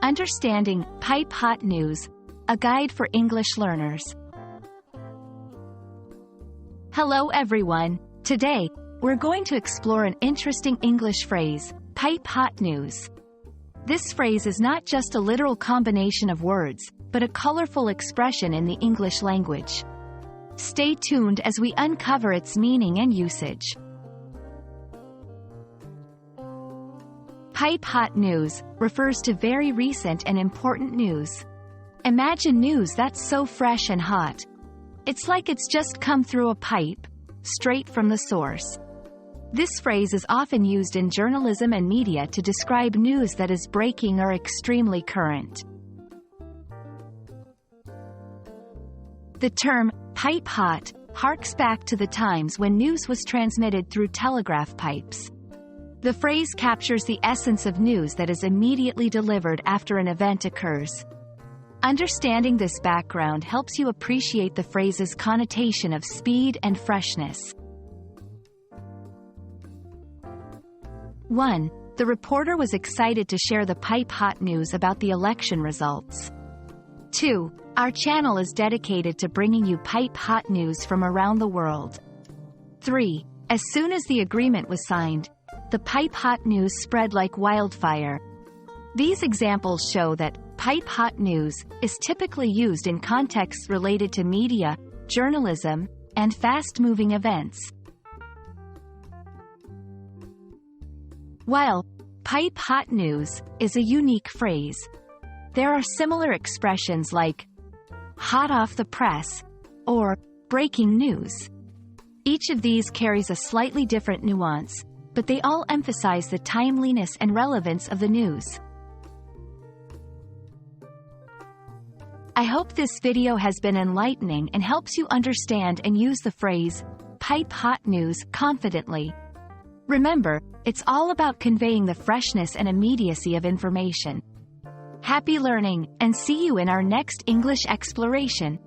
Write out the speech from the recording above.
Understanding Pipe Hot News, a guide for English learners. Hello everyone. Today, we're going to explore an interesting English phrase, pipe hot news. This phrase is not just a literal combination of words, but a colorful expression in the English language. Stay tuned as we uncover its meaning and usage. Pipe hot news refers to very recent and important news. Imagine news that's so fresh and hot. It's like it's just come through a pipe, straight from the source. This phrase is often used in journalism and media to describe news that is breaking or extremely current. The term, pipe hot, harks back to the times when news was transmitted through telegraph pipes. The phrase captures the essence of news that is immediately delivered after an event occurs. Understanding this background helps you appreciate the phrase's connotation of speed and freshness. 1. The reporter was excited to share the pipe-hot news about the election results. 2. Our channel is dedicated to bringing you pipe-hot news from around the world. 3. As soon as the agreement was signed, the pipe-hot news spread like wildfire. These examples show that pipe-hot news is typically used in contexts related to media, journalism, and fast-moving events. While pipe hot news is a unique phrase, there are similar expressions like hot off the press or breaking news. Each of these carries a slightly different nuance, but they all emphasize the timeliness and relevance of the news. I hope this video has been enlightening and helps you understand and use the phrase pipe hot news confidently. Remember, it's all about conveying the freshness and immediacy of information. Happy learning, and see you in our next English exploration.